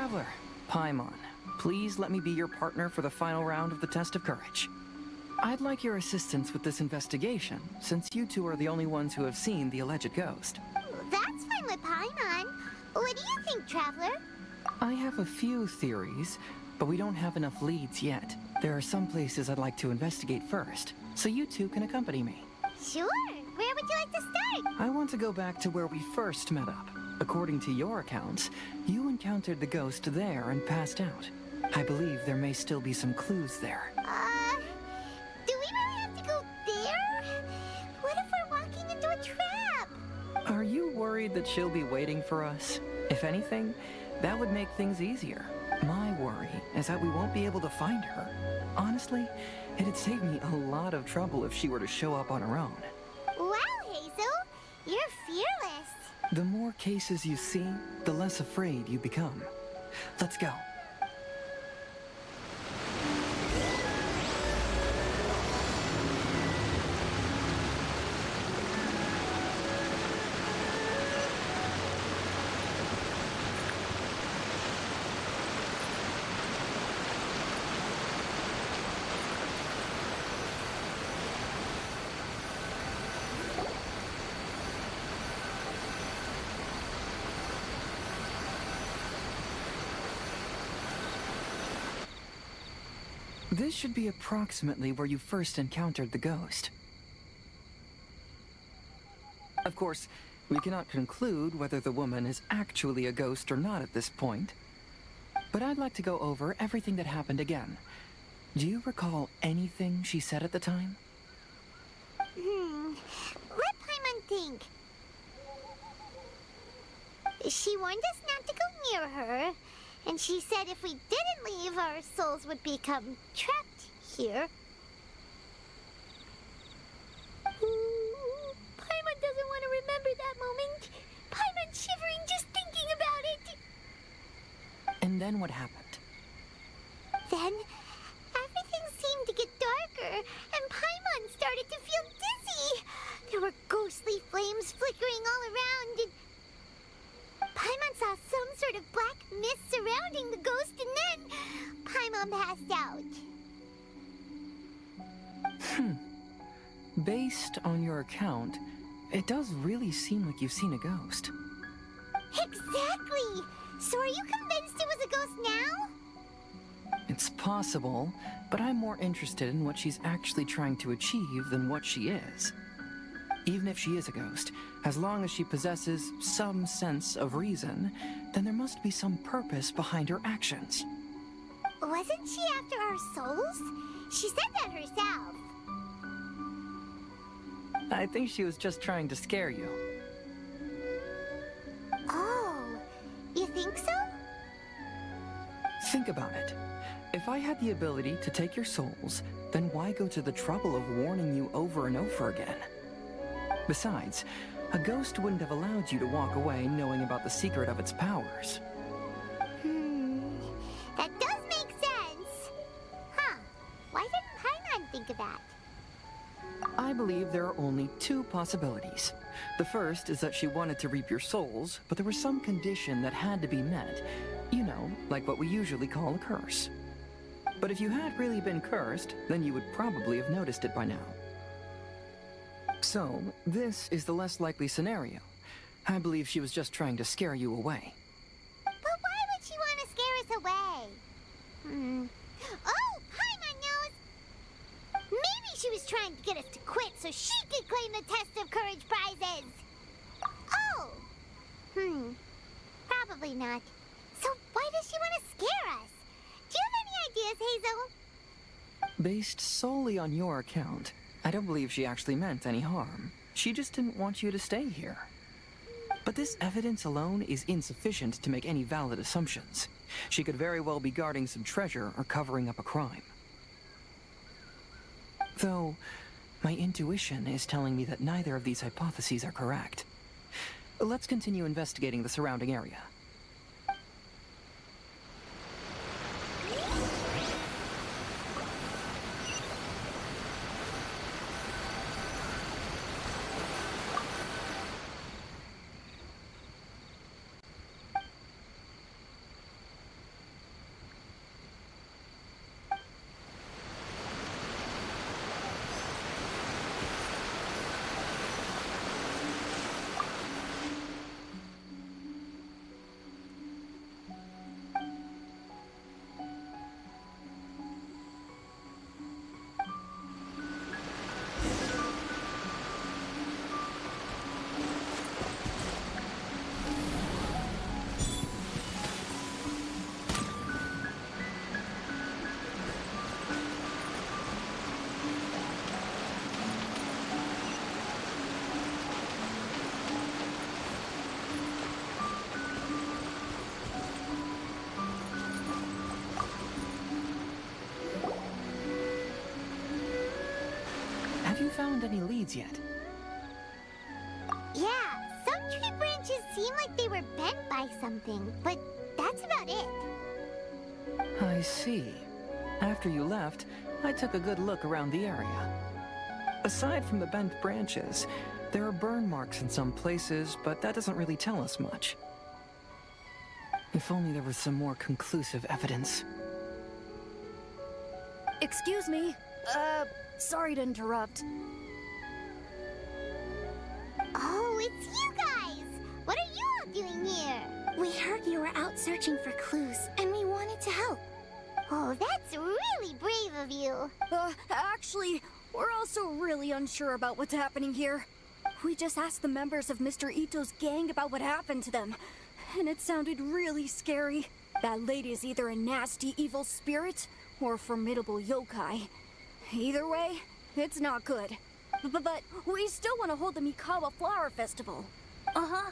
Traveler, Paimon, please let me be your partner for the final round of the test of courage. I'd like your assistance with this investigation, since you two are the only ones who have seen the alleged ghost. That's fine with Paimon. What do you think, Traveler? I have a few theories, but we don't have enough leads yet. There are some places I'd like to investigate first, so you two can accompany me. Sure. Where would you like to start? I want to go back to where we first met up. According to your accounts, you encountered the ghost there and passed out. I believe there may still be some clues there. Do we really have to go there? What if we're walking into a trap? Are you worried that she'll be waiting for us? If anything, that would make things easier. My worry is that we won't be able to find her. Honestly, it'd save me a lot of trouble if she were to show up on her own. Wow, Hazel! You're fearless! The more cases you see, the less afraid you become. Let's go. This should be approximately where you first encountered the ghost. Of course, we cannot conclude whether the woman is actually a ghost or not at this point. But I'd like to go over everything that happened again. Do you recall anything she said at the time? Let Paimon think. She warned us not to go near her, and she said if we didn't leave, our souls would become trapped here. Paimon doesn't want to remember that moment. Paimon's shivering just thinking about it. And then what happened? Then, everything seemed to get darker, and Paimon started to feel dizzy. There were ghostly flames flickering all around, and Paimon saw some sort of black mist surrounding the ghost, and then Paimon passed out. Based on your account, it does really seem like you've seen a ghost. Exactly! So are you convinced it was a ghost now? It's possible, but I'm more interested in what she's actually trying to achieve than what she is. Even if she is a ghost, as long as she possesses some sense of reason, then there must be some purpose behind her actions. Wasn't she after our souls? She said that herself. I think she was just trying to scare you. Oh, you think so? Think about it. If I had the ability to take your souls, then why go to the trouble of warning you over and over again? Besides, a ghost wouldn't have allowed you to walk away knowing about the secret of its powers. That does make sense. Huh. Why didn't Paimon think of that? I believe there are only two possibilities. The first is that she wanted to reap your souls, but there was some condition that had to be met. You know, like what we usually call a curse. But if you had really been cursed, then you would probably have noticed it by now. So, this is the less likely scenario. I believe she was just trying to scare you away. But why would she want to scare us away? Oh, Paimon knows! Maybe she was trying to get us to quit so she could claim the Test of Courage prizes! Oh! Probably not. So why does she want to scare us? Do you have any ideas, Hazel? Based solely on your account, I don't believe she actually meant any harm. She just didn't want you to stay here. But this evidence alone is insufficient to make any valid assumptions. She could very well be guarding some treasure or covering up a crime. Though, my intuition is telling me that neither of these hypotheses are correct. Let's continue investigating the surrounding area. found any leads yet? Yeah, some tree branches seem like they were bent by something, but that's about it. I see. After you left, I took a good look around the area. Aside from the bent branches, there are burn marks in some places, but that doesn't really tell us much. If only there was some more conclusive evidence. Excuse me. Sorry to interrupt. Oh, it's you guys! What are you all doing here? We heard you were out searching for clues, and we wanted to help. Oh, that's really brave of you. Actually, we're also really unsure about what's happening here. We just asked the members of Mr. Ito's gang about what happened to them, and it sounded really scary. That lady is either a nasty evil spirit or a formidable yokai. Either way, it's not good. But we still want to hold the Mikawa Flower Festival. Uh-huh.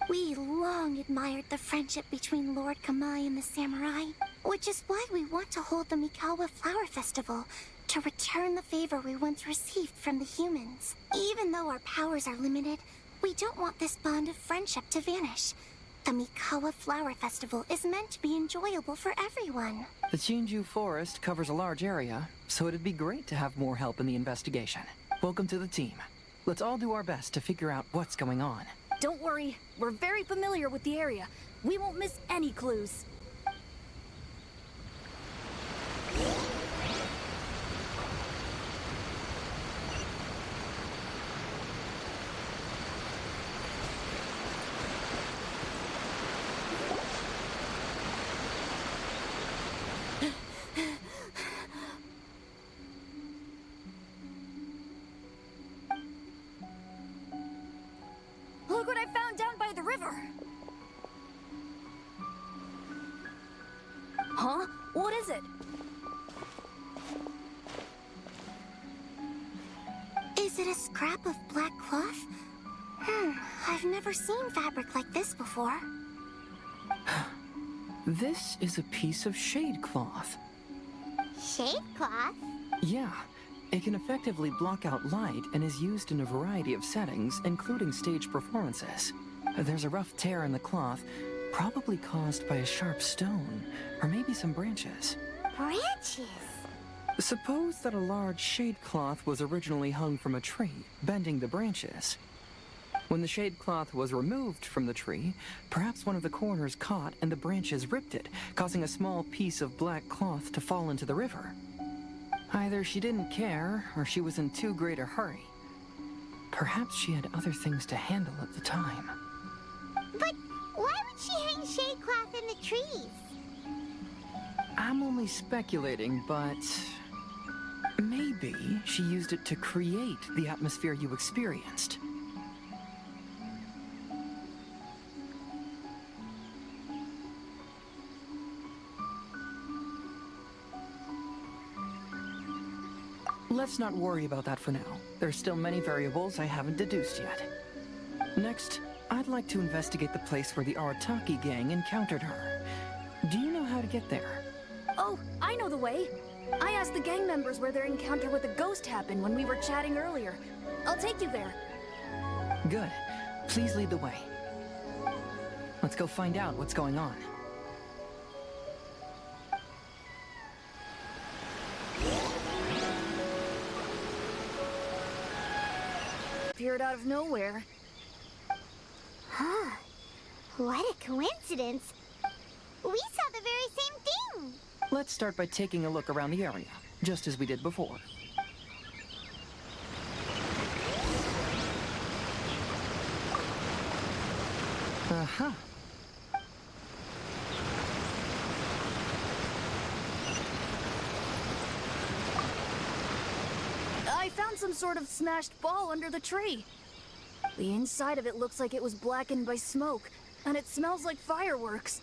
We long admired the friendship between Lord Kamai and the samurai, which is why we want to hold the Mikawa Flower Festival, to return the favor we once received from the humans. Even though our powers are limited, we don't want this bond of friendship to vanish. The Mikawa Flower Festival is meant to be enjoyable for everyone. The Chinju Forest covers a large area, so it'd be great to have more help in the investigation. Welcome to the team. Let's all do our best to figure out what's going on. Don't worry, we're very familiar with the area. We won't miss any clues. Look what I found down by the river! Huh? What is it? Is it a scrap of black cloth? I've never seen fabric like this before. This is a piece of shade cloth. Shade cloth? Yeah, it can effectively block out light and is used in a variety of settings, including stage performances. There's a rough tear in the cloth, probably caused by a sharp stone, or maybe some branches. Branches? Suppose that a large shade cloth was originally hung from a tree, bending the branches. When the shade cloth was removed from the tree, perhaps one of the corners caught and the branches ripped it, causing a small piece of black cloth to fall into the river. Either she didn't care, or she was in too great a hurry. Perhaps she had other things to handle at the time. But why would she hang shade cloth in the trees? I'm only speculating, but maybe she used it to create the atmosphere you experienced. Let's not worry about that for now. There's still many variables I haven't deduced yet. Next, I'd like to investigate the place where the Arataki gang encountered her. Do you know how to get there? Oh, I know the way. I asked the gang members where their encounter with the ghost happened when we were chatting earlier. I'll take you there. Good. Please lead the way. Let's go find out what's going on. Appeared out of nowhere. Huh. What a coincidence. We saw the very same thing. Let's start by taking a look around the area, just as we did before. Uh-huh. I found some sort of smashed ball under the tree. The inside of it looks like it was blackened by smoke, and it smells like fireworks.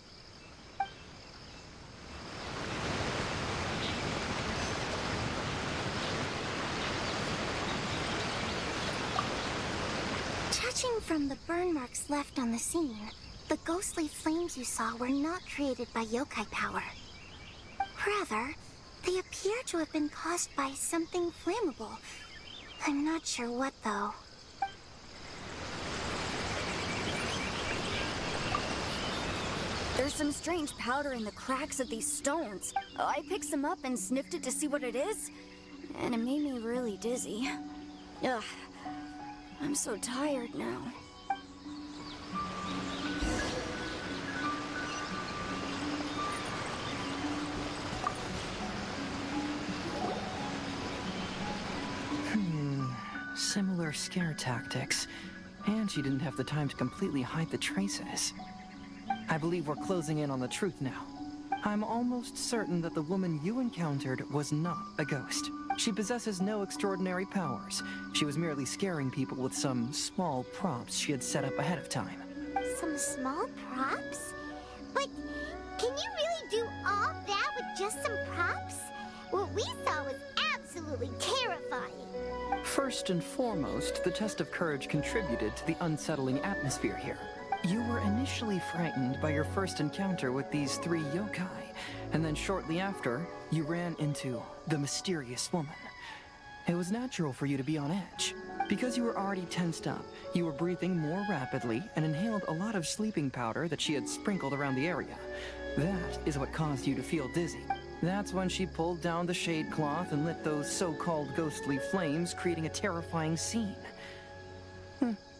Judging from the burn marks left on the scene, the ghostly flames you saw were not created by yokai power. Rather, they appear to have been caused by something flammable. I'm not sure what, though. There's some strange powder in the cracks of these stones. I picked some up and sniffed it to see what it is, and it made me really dizzy. Ugh, I'm so tired now. Similar scare tactics, and she didn't have the time to completely hide the traces. I believe we're closing in on the truth now. I'm almost certain that the woman you encountered was not a ghost. She possesses no extraordinary powers. She was merely scaring people with some small props she had set up ahead of time. Some small props? But can you really do all that with just some props? What we saw was absolutely terrifying. First and foremost, the test of courage contributed to the unsettling atmosphere here. You were initially frightened by your first encounter with these 3 yokai, and then shortly after, you ran into the mysterious woman. It was natural for you to be on edge. Because you were already tensed up, you were breathing more rapidly and inhaled a lot of sleeping powder that she had sprinkled around the area. That is what caused you to feel dizzy. That's when she pulled down the shade cloth and lit those so-called ghostly flames, creating a terrifying scene.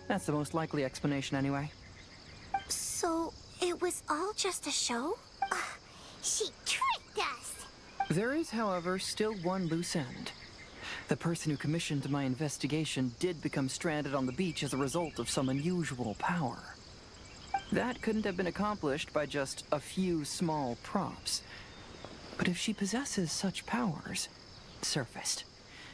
That's the most likely explanation anyway. So, it was all just a show? She tricked us! There is, however, still one loose end. The person who commissioned my investigation did become stranded on the beach as a result of some unusual power. That couldn't have been accomplished by just a few small props. But if she possesses such powers, surfaced.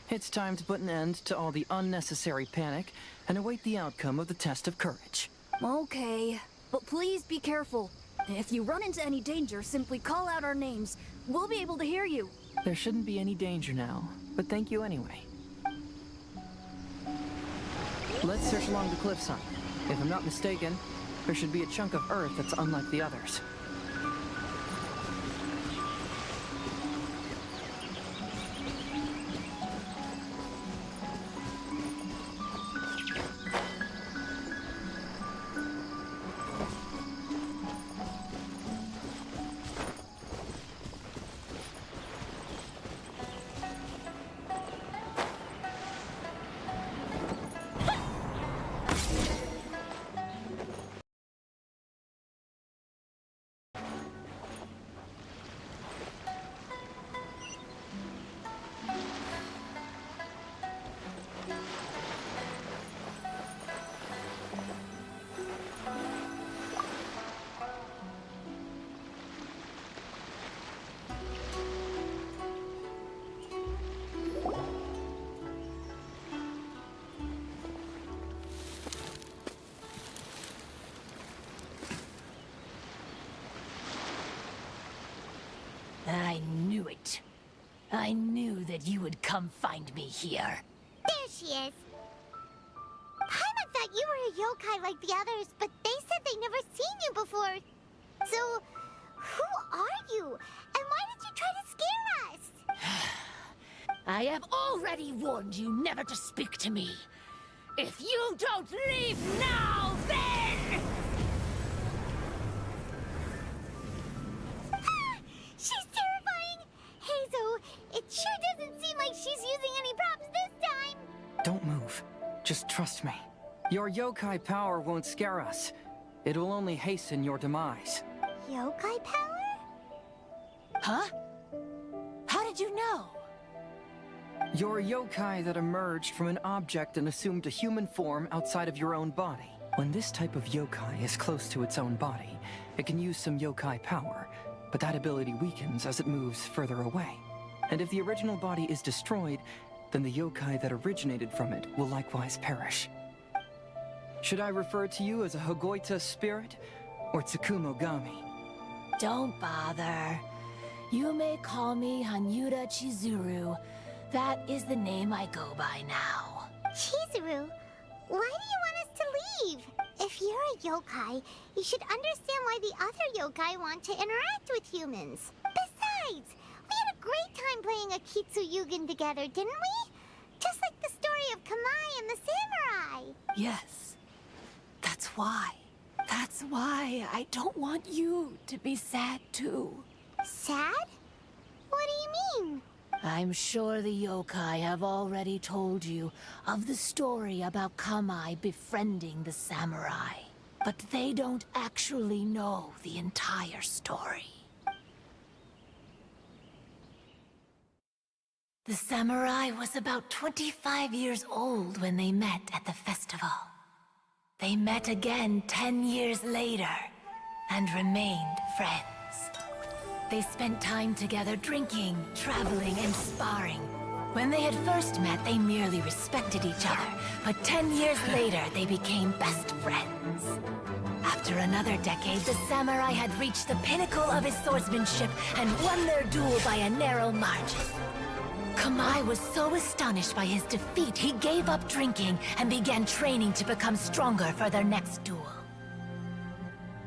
It's time to put an end to all the unnecessary panic and await the outcome of the test of courage. Okay, but please be careful. If you run into any danger, simply call out our names. We'll be able to hear you. There shouldn't be any danger now, but thank you anyway. Let's search along the cliffside. If I'm not mistaken, there should be a chunk of earth that's unlike the others. I knew it. I knew that you would come find me here. There she is! Paimon thought you were a yokai like the others, but they said they never seen you before. So, who are you? And why did you try to scare us? I have already warned you never to speak to me. If you don't leave now, then... She's terrifying! Hazel, it sure doesn't seem like she's using any props this time! Don't move. Just trust me. Your yokai power won't scare us. It will only hasten your demise. Yokai power? Huh? How did you know? You're a yokai that emerged from an object and assumed a human form outside of your own body. When this type of yokai is close to its own body, it can use some yokai power, but that ability weakens as it moves further away. And if the original body is destroyed, then the yokai that originated from it will likewise perish. Should I refer to you as a Hagoita spirit or Tsukumogami? Don't bother. You may call me Hanyuda Chizuru. That is the name I go by now. Chizuru, why do you want us to leave? If you're a yokai, you should understand why the other yokai want to interact with humans. Besides, we had a great time playing Akitsu Yugen together, didn't we? Just like the story of Kamai and the samurai. Yes. That's why. That's why I don't want you to be sad too. Sad? What do you mean? I'm sure the yokai have already told you of the story about Kamai befriending the samurai. But they don't actually know the entire story. The samurai was about 25 years old when they met at the festival. They met again 10 years later and remained friends. They spent time together drinking, traveling, and sparring. When they had first met, they merely respected each other, but 10 years later, they became best friends. After another decade, the samurai had reached the pinnacle of his swordsmanship and won their duel by a narrow margin. Kamai was so astonished by his defeat, he gave up drinking and began training to become stronger for their next duel.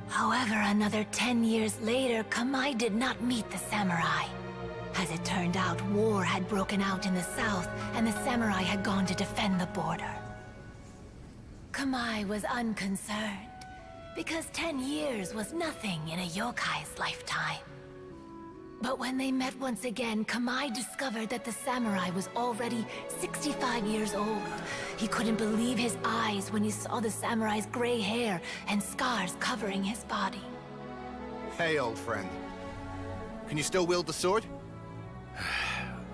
However, another 10 years later, Kamai did not meet the samurai. As it turned out, war had broken out in the south, and the samurai had gone to defend the border. Kamai was unconcerned, because 10 years was nothing in a yokai's lifetime. But when they met once again, Kamai discovered that the samurai was already 65 years old. He couldn't believe his eyes when he saw the samurai's gray hair and scars covering his body. Hey, old friend. Can you still wield the sword?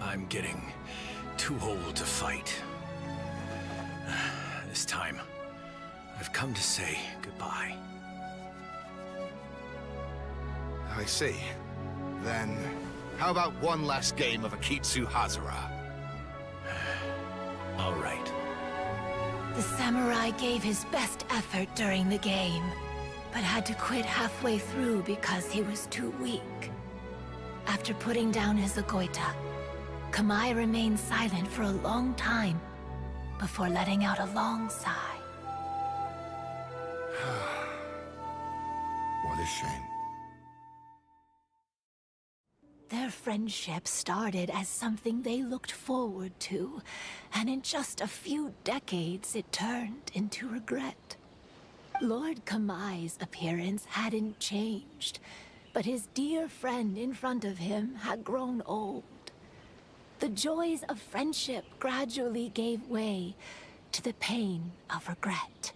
I'm getting too old to fight. This time, I've come to say goodbye. I see. Then, how about one last game of Akitsu Hazara? All right. The samurai gave his best effort during the game, but had to quit halfway through because he was too weak. After putting down his agoita, Kamai remained silent for a long time before letting out a long sigh. What a shame. Their friendship started as something they looked forward to, and in just a few decades it turned into regret. Lord Kamai's appearance hadn't changed, but his dear friend in front of him had grown old. The joys of friendship gradually gave way to the pain of regret.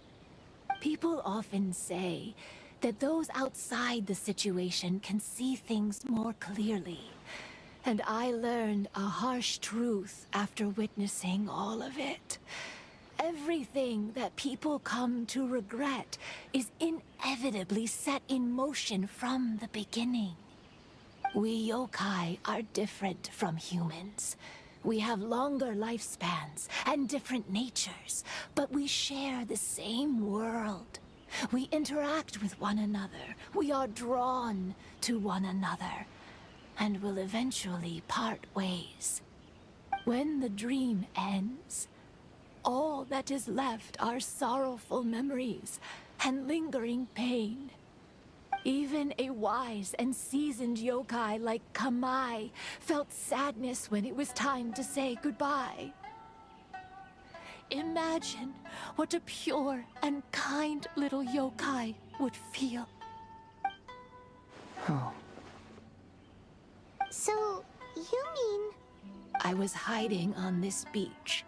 People often say that those outside the situation can see things more clearly. And I learned a harsh truth after witnessing all of it. Everything that people come to regret is inevitably set in motion from the beginning. We yokai are different from humans. We have longer lifespans and different natures, but we share the same world. We interact with one another. We are drawn to one another, and will eventually part ways. When the dream ends, all that is left are sorrowful memories and lingering pain. Even a wise and seasoned yokai like Kamai felt sadness when it was time to say goodbye. Imagine what a pure and kind little yokai would feel. Oh. So, you mean... I was hiding on this beach,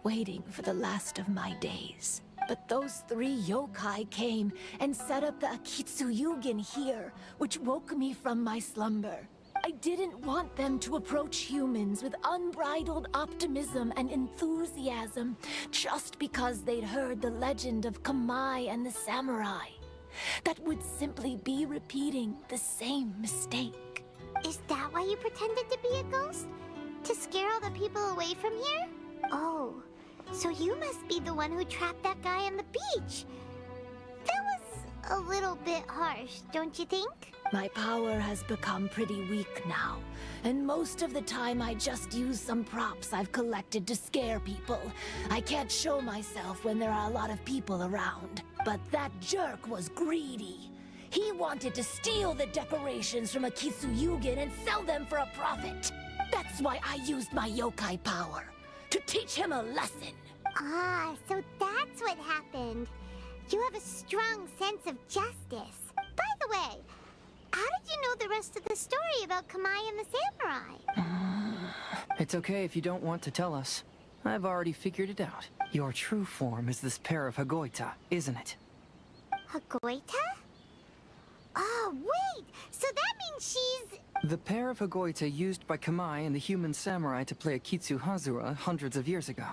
waiting for the last of my days. But those 3 yokai came and set up the Akitsu Yugen here, which woke me from my slumber. I didn't want them to approach humans with unbridled optimism and enthusiasm just because they'd heard the legend of Kamai and the samurai. That would simply be repeating the same mistake. Is that why you pretended to be a ghost? To scare all the people away from here? Oh, so you must be the one who trapped that guy on the beach. That was a little bit harsh, don't you think? My power has become pretty weak now, and most of the time I just use some props I've collected to scare people. I can't show myself when there are a lot of people around. But that jerk was greedy. He wanted to steal the decorations from Akitsu Yugen and sell them for a profit. That's why I used my yokai power, to teach him a lesson. Ah, so that's what happened. You have a strong sense of justice. By the way, how did you know the rest of the story about Kamai and the samurai? It's okay if you don't want to tell us. I've already figured it out. Your true form is this pair of Hagoita, isn't it? Hagoita? Oh, wait! So that means she's... The pair of Hagoita used by Kamai and the human samurai to play Akitsu Hazura hundreds of years ago.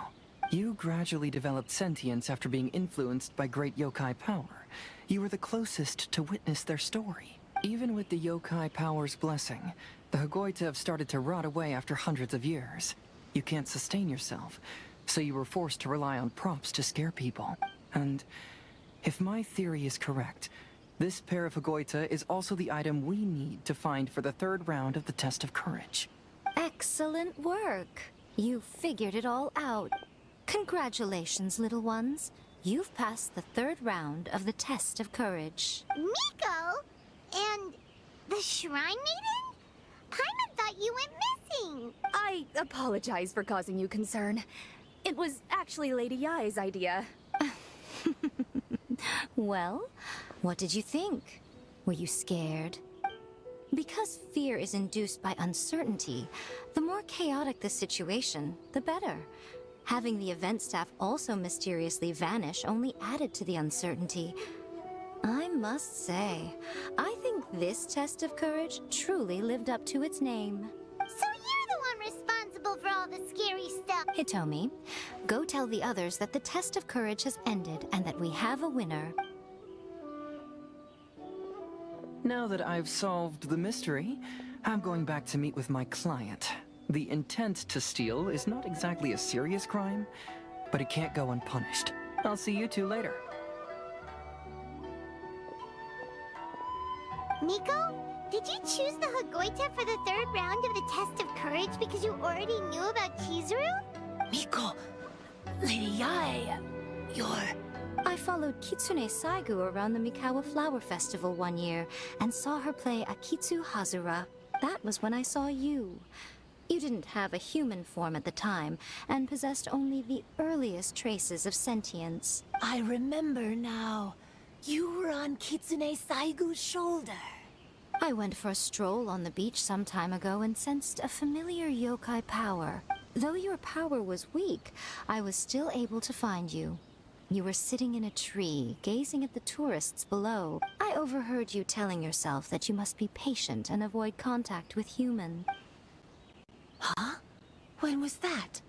You gradually developed sentience after being influenced by great yokai power. You were the closest to witness their story. Even with the yokai power's blessing, the Hagoita have started to rot away after hundreds of years. You can't sustain yourself, so you were forced to rely on props to scare people. And if my theory is correct, this pair of Hagoita is also the item we need to find for the third round of the test of courage. Excellent work. You figured it all out. Congratulations, little ones. You've passed the third round of the test of courage. Miko? And the Shrine Maiden? Paimon thought you went missing. I apologize for causing you concern. It was actually Lady Yai's idea. Well, what did you think? Were you scared? Because fear is induced by uncertainty, the more chaotic the situation, the better. Having the event staff also mysteriously vanish only added to the uncertainty. I must say, I think this test of courage truly lived up to its name. So you're the one responsible for all the scary stuff. Hitomi, go tell the others that the test of courage has ended and that we have a winner. Now that I've solved the mystery, I'm going back to meet with my client. The intent to steal is not exactly a serious crime, but it can't go unpunished. I'll see you two later. Miko, did you choose the Hagoita for the third round of the test of courage because you already knew about Chizuru? Miko, Lady Yai, you're... I followed Kitsune Saigu around the Mikawa Flower Festival one year and saw her play Akitsu Hazura. That was when I saw you. You didn't have a human form at the time and possessed only the earliest traces of sentience. I remember now. You were on Kitsune Saigu's shoulder. I went for a stroll on the beach some time ago and sensed a familiar yokai power. Though your power was weak, I was still able to find you. You were sitting in a tree, gazing at the tourists below. I overheard you telling yourself that you must be patient and avoid contact with humans. Huh? When was that?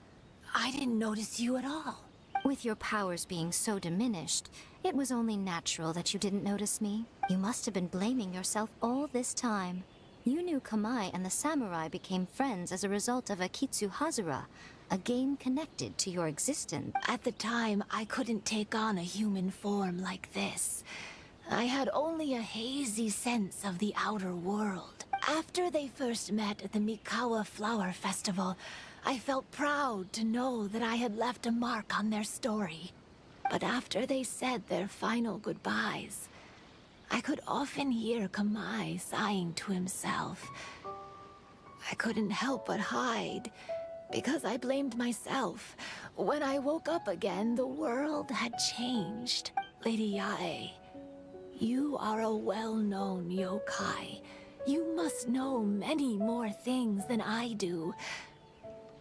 I didn't notice you at all. With your powers being so diminished, it was only natural that you didn't notice me. You must have been blaming yourself all this time. You knew Kamai and the samurai became friends as a result of Akitsu Hazura, a game connected to your existence. At the time, I couldn't take on a human form like this. I had only a hazy sense of the outer world. After they first met at the Mikawa Flower Festival, I felt proud to know that I had left a mark on their story. But after they said their final goodbyes, I could often hear Kamai sighing to himself. I couldn't help but hide, because I blamed myself. When I woke up again, the world had changed. Lady Yai, you are a well-known yokai. You must know many more things than I do.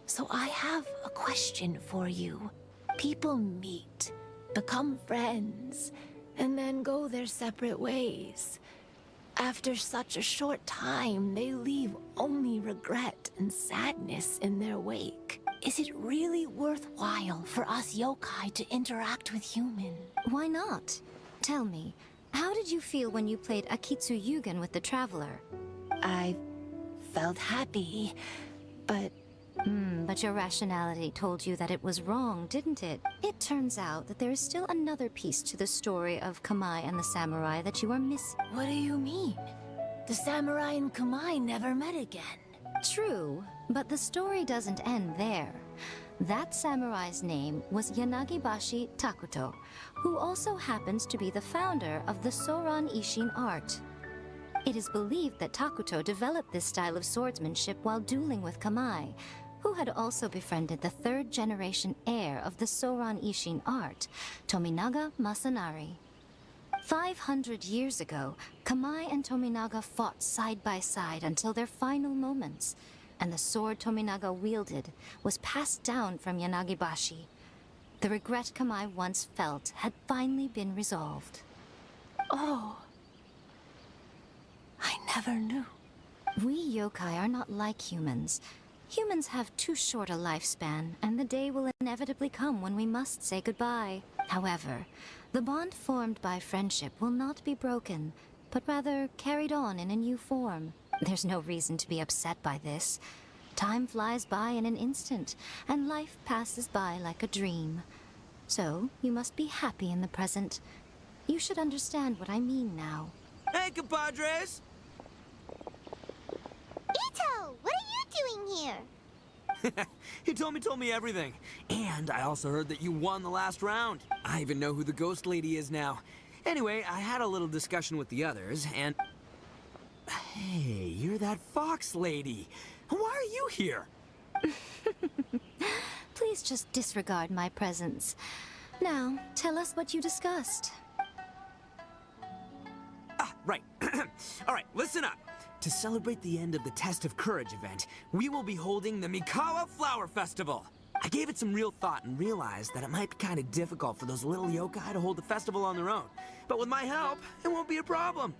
So I have a question for you. People meet, become friends, and then go their separate ways. After such a short time, they leave only regret and sadness in their wake. Is it really worthwhile for us yokai to interact with humans? Why not? Tell me, how did you feel when you played Akitsu Yugen with the Traveler? I felt happy, but... But your rationality told you that it was wrong, didn't it? It turns out that there is still another piece to the story of Kamai and the samurai that you are missing. What do you mean? The samurai and Kamai never met again. True, but the story doesn't end there. That samurai's name was Yanagibashi Takuto, who also happens to be the founder of the Soran Ishin art. It is believed that Takuto developed this style of swordsmanship while dueling with Kamai, who had also befriended the third-generation heir of the Soran Ishin art, Tominaga Masanari. 500 years ago, Kamai and Tominaga fought side by side until their final moments, and the sword Tominaga wielded was passed down from Yanagibashi. The regret Kamai once felt had finally been resolved. Oh. I never knew. We yokai are not like humans. Humans have too short a lifespan, and the day will inevitably come when we must say goodbye. However, the bond formed by friendship will not be broken, but rather carried on in a new form. There's no reason to be upset by this. Time flies by in an instant, and life passes by like a dream. So, you must be happy in the present. You should understand what I mean now. Hey, compadres! Ito, what are you doing here? He told me everything. And I also heard that you won the last round. I even know who the ghost lady is now. Anyway, I had a little discussion with the others, and... Hey, you're that fox lady. Why are you here? Please just disregard my presence. Now, tell us what you discussed. Ah, right. All right, listen up. To celebrate the end of the Test of Courage event, we will be holding the Mikawa Flower Festival. I gave it some real thought and realized that it might be kind of difficult for those little yokai to hold the festival on their own. But with my help, it won't be a problem.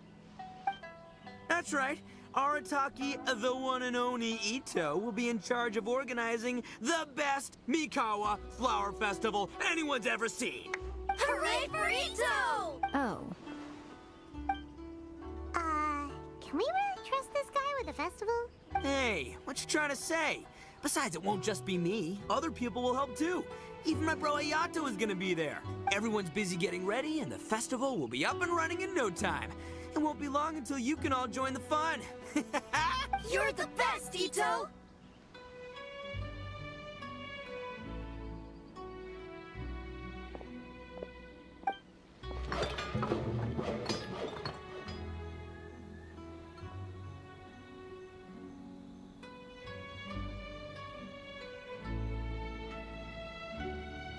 That's right. Arataki, the one and only Ito, will be in charge of organizing the best Mikawa Flower Festival anyone's ever seen. Hooray for Ito! Oh. Can we really trust this guy with the festival? Hey, what you trying to say? Besides, it won't just be me. Other people will help too. Even my bro Ayato is gonna be there. Everyone's busy getting ready, and the festival will be up and running in no time. It won't be long until you can all join the fun. You're the best, Ito!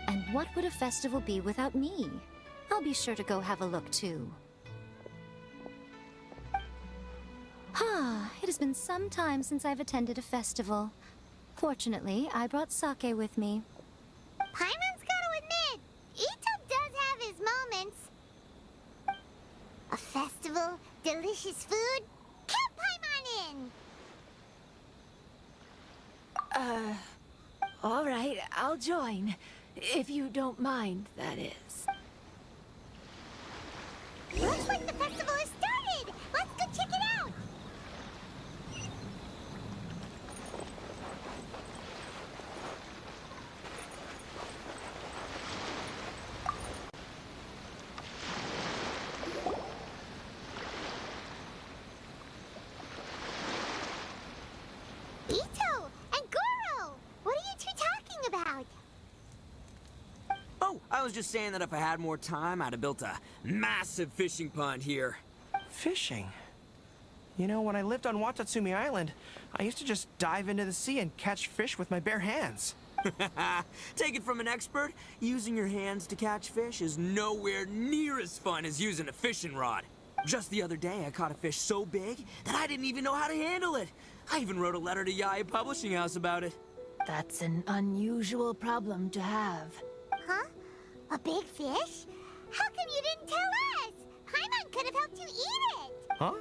And what would a festival be without me? I'll be sure to go have a look too. It has been some time since I've attended a festival. Fortunately, I brought sake with me. Paimon's gotta admit, Ito does have his moments. A festival, delicious food, count Paimon in! All right, I'll join. If you don't mind, that is. Looks like the festival has started! Let's go check it out! Ito and Goro! What are you two talking about? Oh, I was just saying that if I had more time, I'd have built a massive fishing pond here. Fishing? You know, when I lived on Watatsumi Island, I used to just dive into the sea and catch fish with my bare hands. Take it from an expert, using your hands to catch fish is nowhere near as fun as using a fishing rod. Just the other day, I caught a fish so big that I didn't even know how to handle it. I even wrote a letter to Yae Publishing House about it. That's an unusual problem to have. Huh? A big fish? How come you didn't tell us? Paimon could have helped you eat it! Huh?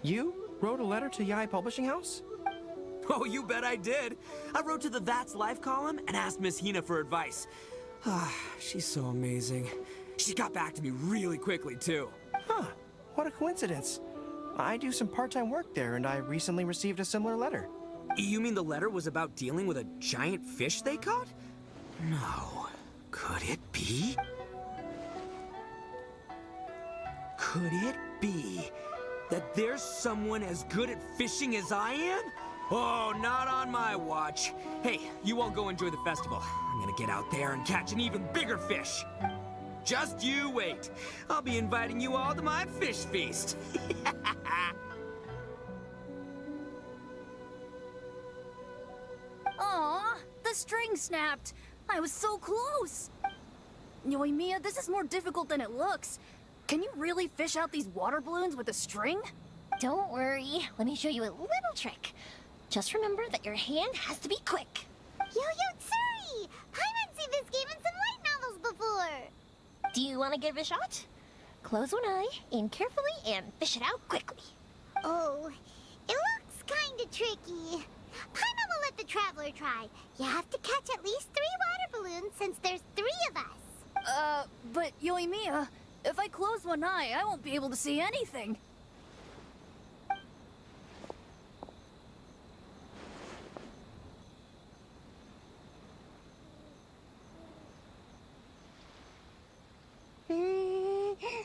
You wrote a letter to Yae Publishing House? Oh, you bet I did. I wrote to the That's Life column and asked Miss Hina for advice. She's so amazing. She got back to me really quickly, too. Huh. What a coincidence. I do some part-time work there, and I recently received a similar letter. You mean the letter was about dealing with a giant fish they caught? No. Could it be? Could it be that there's someone as good at fishing as I am? Oh, not on my watch. Hey, you all go enjoy the festival. I'm gonna get out there and catch an even bigger fish. Just you wait. I'll be inviting you all to my fish feast. The string snapped. I was so close. Yoimiya, this is more difficult than it looks. Can you really fish out these water balloons with a string? Don't worry. Let me show you a little trick. Just remember that your hand has to be quick. Yo-Yo Tsuri! Paimon's seen this game in some light novels before. Do you want to give it a shot? Close one eye, aim carefully, and fish it out quickly. Oh, it looks kinda tricky. Paimon will let the traveler try. You have to catch at least 3 water balloons since there's 3 of us. But Yoimiya, if I close one eye, I won't be able to see anything.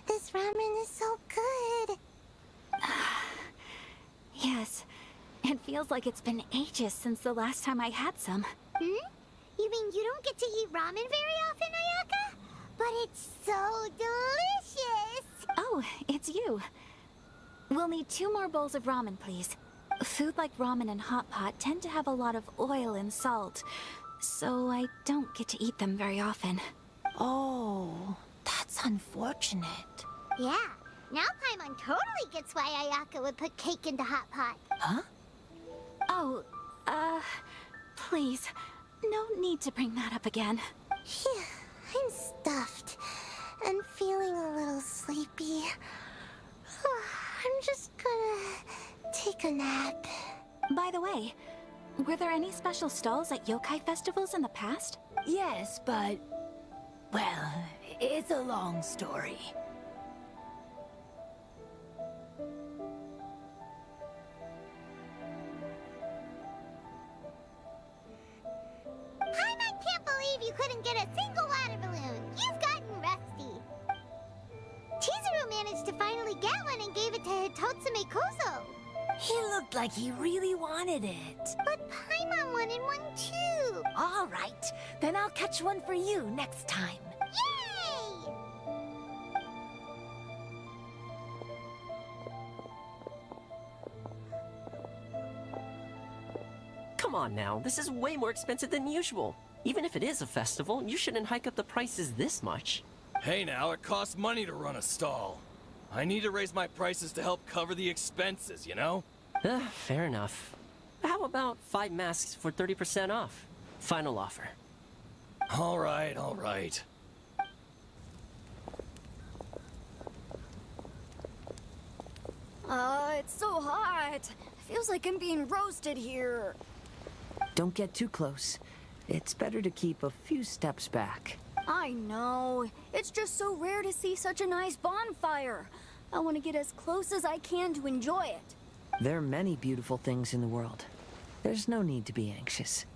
This ramen is so good. Yes, it feels like it's been ages since the last time I had some. You mean you don't get to eat ramen very often, Ayaka? But it's so delicious! Oh, it's you. We'll need 2 more bowls of ramen, please. Food like ramen and hot pot tend to have a lot of oil and salt, so I don't get to eat them very often. Oh, that's unfortunate. Yeah, now Paimon totally gets why Ayaka would put cake into hot pot. Huh? Oh, please, no need to bring that up again. Phew, I'm stuffed and feeling a little sleepy. I'm just gonna take a nap. By the way, were there any special stalls at yokai festivals in the past? Yes, but... well, it's a long story. Paimon can't believe you couldn't get a single water balloon. You've gotten rusty. Chizuru managed to finally get one and gave it to Hitotsume Kozo. He looked like he really wanted it. But Paimon wanted one too. All right, then I'll catch one for you next time. Yay! Come on now, this is way more expensive than usual. Even if it is a festival, you shouldn't hike up the prices this much. Hey now, it costs money to run a stall. I need to raise my prices to help cover the expenses, you know? Fair enough. How about 5 masks for 30% off? Final offer. All right, all right. It's so hot. Feels like I'm being roasted here. Don't get too close. It's better to keep a few steps back. I know. It's just so rare to see such a nice bonfire. I want to get as close as I can to enjoy it. There are many beautiful things in the world. There's no need to be anxious.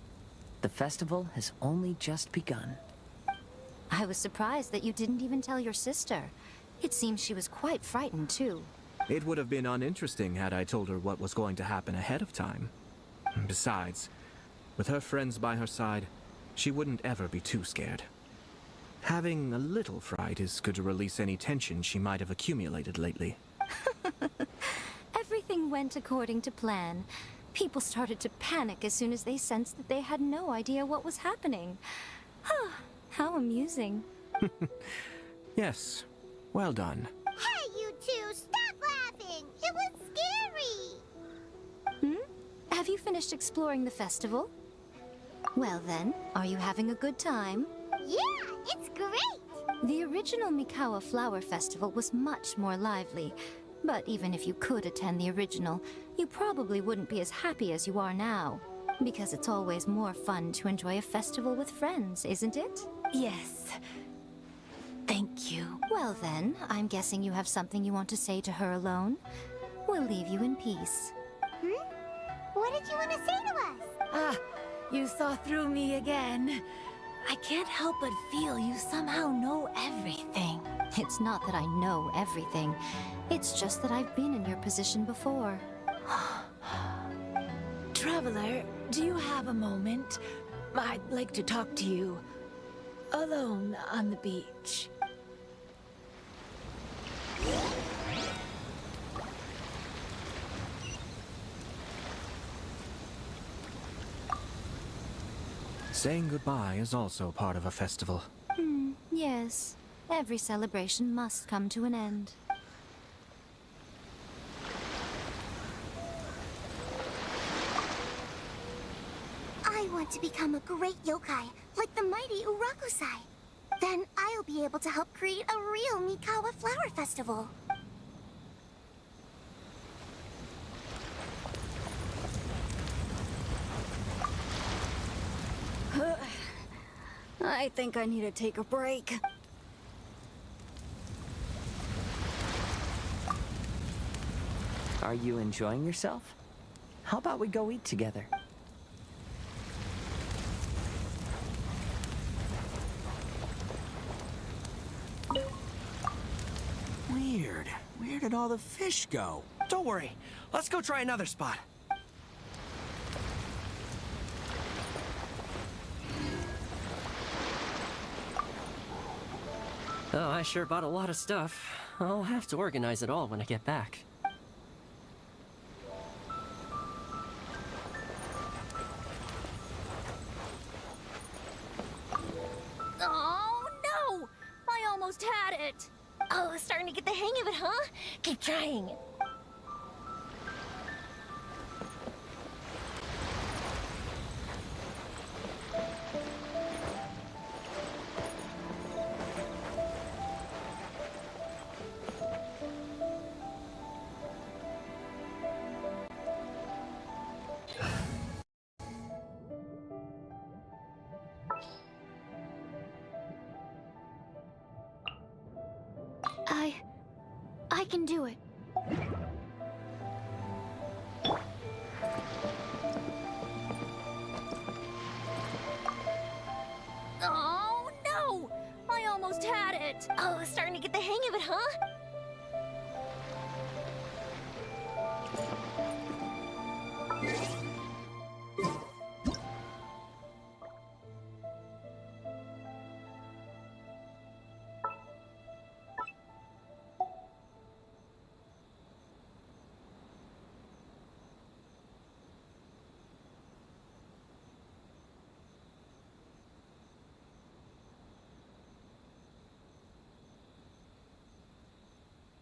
The festival has only just begun. I was surprised that you didn't even tell your sister. It seems she was quite frightened, too. It would have been uninteresting had I told her what was going to happen ahead of time. Besides, with her friends by her side, she wouldn't ever be too scared. Having a little fright is good to release any tension she might have accumulated lately. Everything went according to plan. People started to panic as soon as they sensed that they had no idea what was happening. How amusing. Yes, well done. Hey, you two, stop laughing! It was scary! Have you finished exploring the festival? Well then, are you having a good time? Yeah, it's great! The original Mikawa Flower Festival was much more lively, but even if you could attend the original, you probably wouldn't be as happy as you are now. Because it's always more fun to enjoy a festival with friends, isn't it? Yes. Thank you. Well then, I'm guessing you have something you want to say to her alone. We'll leave you in peace. What did you want to say to us? Ah, you saw through me again. I can't help but feel you somehow know everything. It's not that I know everything. It's just that I've been in your position before. Traveler, do you have a moment? I'd like to talk to you. Alone on the beach. Saying goodbye is also part of a festival. Yes. Every celebration must come to an end. I want to become a great yokai, like the mighty Urakusai. Then I'll be able to help create a real Mikawa Flower Festival. I think I need to take a break. Are you enjoying yourself? How about we go eat together? Weird. Where did all the fish go? Don't worry. Let's go try another spot. Oh, I sure bought a lot of stuff. I'll have to organize it all when I get back. Oh, no! I almost had it! Oh, starting to get the hang of it, huh? Keep trying. I can do it. Oh, no! I almost had it! Oh, starting to get the hang of it, huh?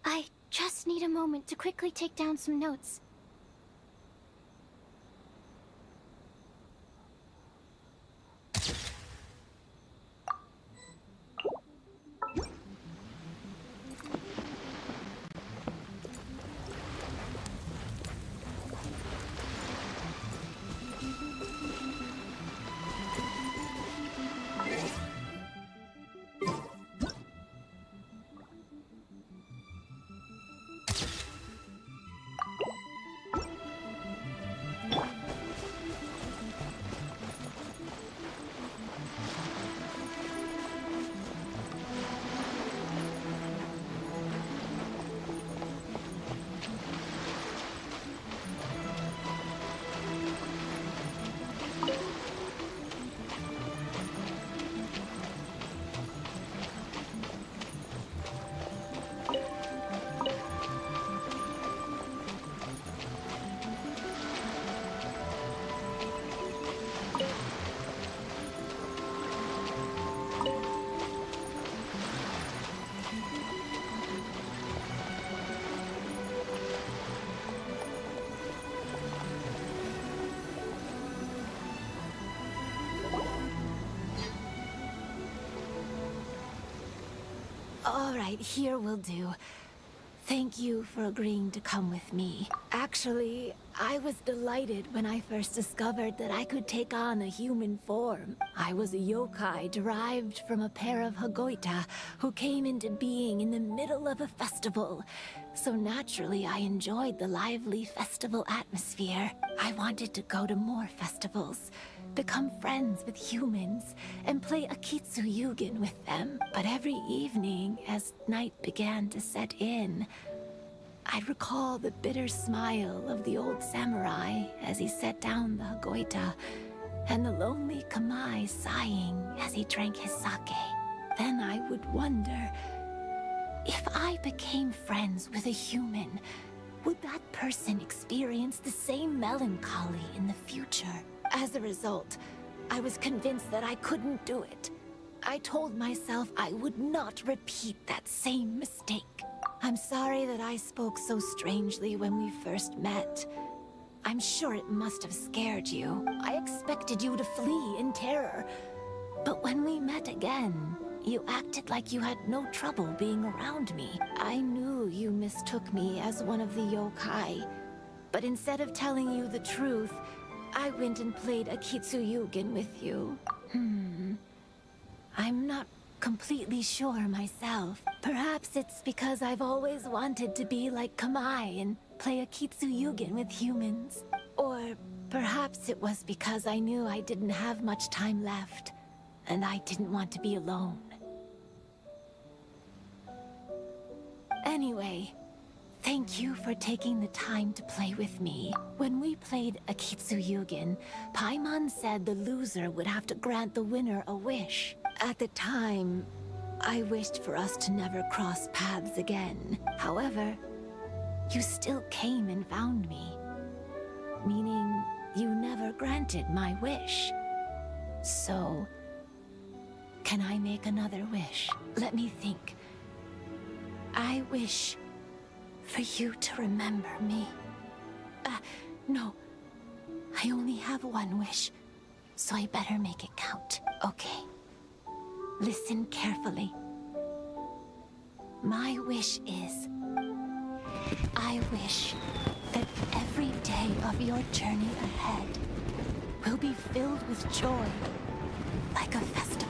I just need a moment to quickly take down some notes. All right, here will do. Thank you for agreeing to come with me. Actually, I was delighted when I first discovered that I could take on a human form. I was a yokai derived from a pair of Hagoita who came into being in the middle of a festival. So naturally, I enjoyed the lively festival atmosphere. I wanted to go to more festivals, become friends with humans, and play Akitsu Yugen with them. But every evening, as night began to set in, I'd recall the bitter smile of the old samurai as he set down the Hagoita, and the lonely Kamai sighing as he drank his sake. Then I would wonder, if I became friends with a human, would that person experience the same melancholy in the future? As a result, I was convinced that I couldn't do it. I told myself I would not repeat that same mistake. I'm sorry that I spoke so strangely when we first met. I'm sure it must have scared you. I expected you to flee in terror. But when we met again, you acted like you had no trouble being around me. I knew you mistook me as one of the yokai. But instead of telling you the truth, I went and played Akitsu Yugen with you. I'm not completely sure myself. Perhaps it's because I've always wanted to be like Kamai and play Akitsu Yugen with humans. Or perhaps it was because I knew I didn't have much time left, and I didn't want to be alone. Anyway, thank you for taking the time to play with me. When we played Akitsu Yugen, Paimon said the loser would have to grant the winner a wish. At the time, I wished for us to never cross paths again. However, you still came and found me. Meaning, you never granted my wish. So, can I make another wish? Let me think. I wish for you to remember me. No. I only have one wish, so I better make it count. Okay. Listen carefully. My wish is... I wish that every day of your journey ahead will be filled with joy, like a festival.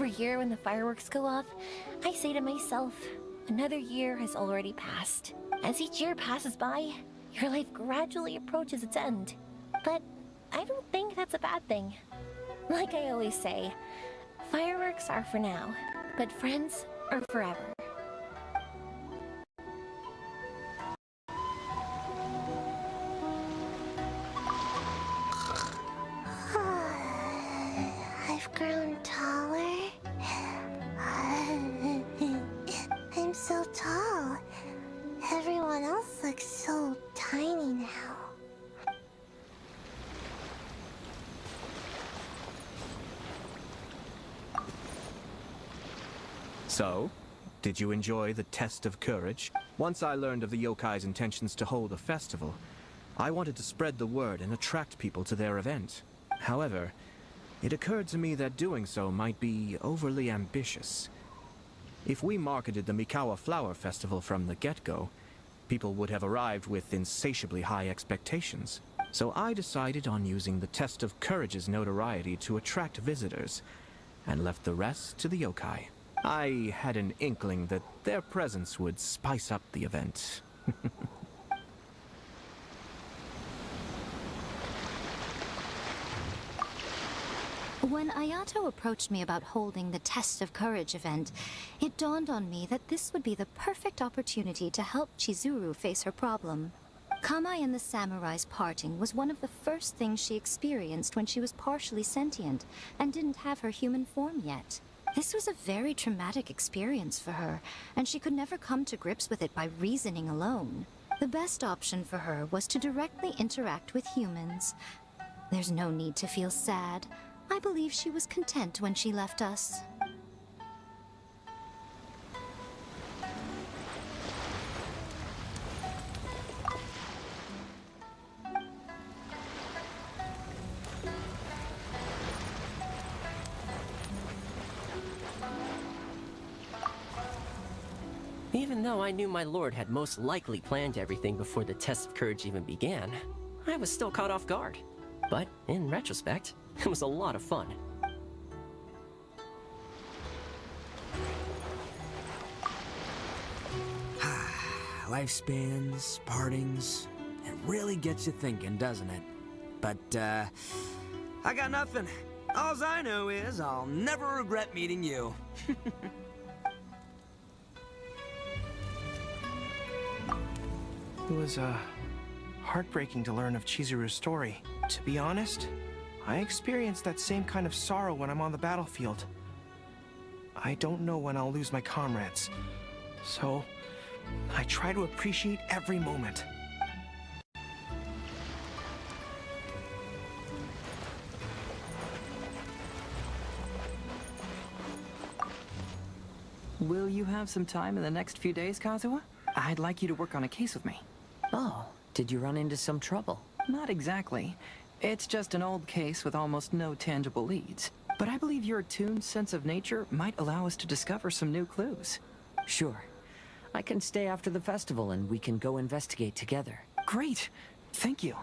Every year when the fireworks go off, I say to myself, another year has already passed. As each year passes by, your life gradually approaches its end. But I don't think that's a bad thing. Like I always say, fireworks are for now, but friends are forever. I've grown taller. I'm so tall. Everyone else looks so tiny now. So, did you enjoy the test of courage? Once I learned of the yokai's intentions to hold a festival, I wanted to spread the word and attract people to their event. However, it occurred to me that doing so might be overly ambitious. If we marketed the Mikawa Flower Festival from the get-go, people would have arrived with insatiably high expectations. So I decided on using the test of courage's notoriety to attract visitors, and left the rest to the yokai. I had an inkling that their presence would spice up the event. When Ayato approached me about holding the Test of Courage event, it dawned on me that this would be the perfect opportunity to help Chizuru face her problem. Kamai and the samurai's parting was one of the first things she experienced when she was partially sentient and didn't have her human form yet. This was a very traumatic experience for her, and she could never come to grips with it by reasoning alone. The best option for her was to directly interact with humans. There's no need to feel sad. I believe she was content when she left us. Even though I knew my lord had most likely planned everything before the test of courage even began, I was still caught off guard. But in retrospect, it was a lot of fun. Lifespans, partings, it really gets you thinking, doesn't it? But, I got nothing. Alls I know is I'll never regret meeting you. It was, heartbreaking to learn of Chizuru's story. To be honest, I experienced that same kind of sorrow when I'm on the battlefield. I don't know when I'll lose my comrades, so I try to appreciate every moment. Will you have some time in the next few days, Kazuha? I'd like you to work on a case with me. Oh, did you run into some trouble? Not exactly. It's just an old case with almost no tangible leads. But I believe your attuned sense of nature might allow us to discover some new clues. Sure. I can stay after the festival and we can go investigate together. Great! Thank you.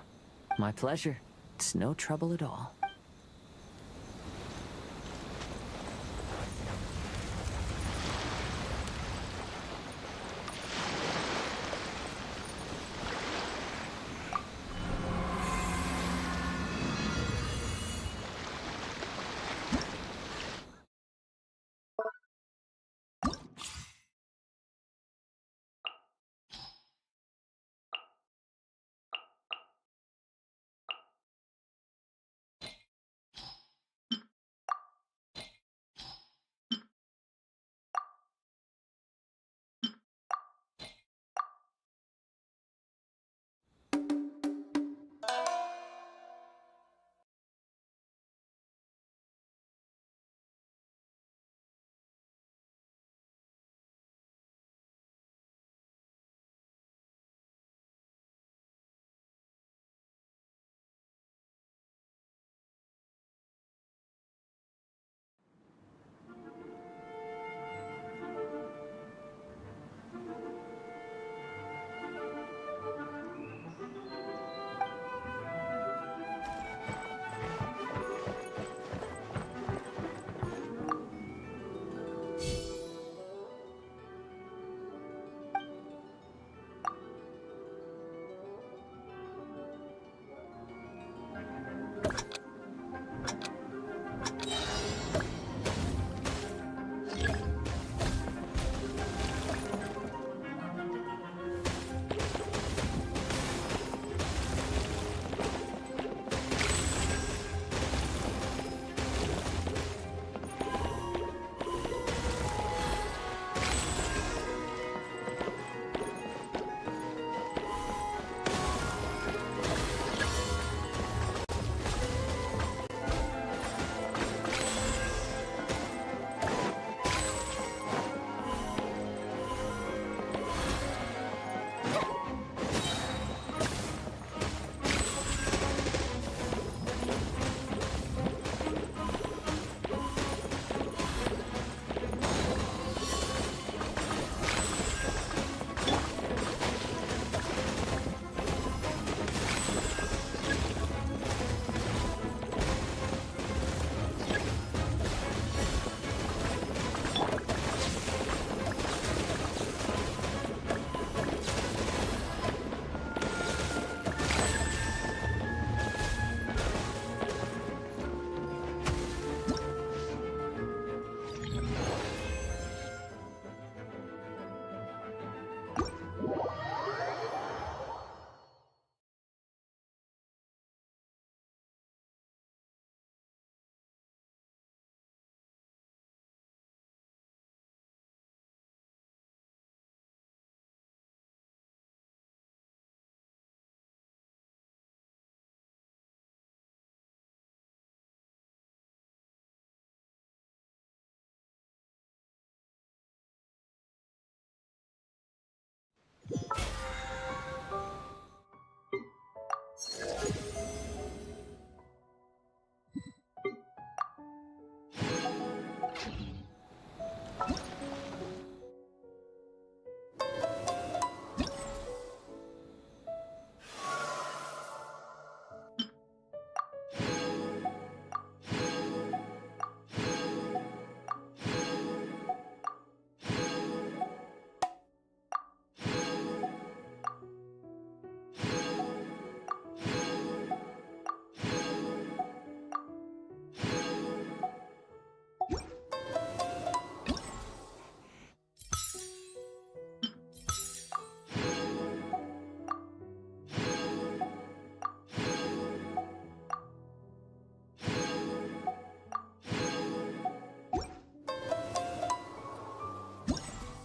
My pleasure. It's no trouble at all.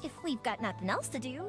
If we've got nothing else to do,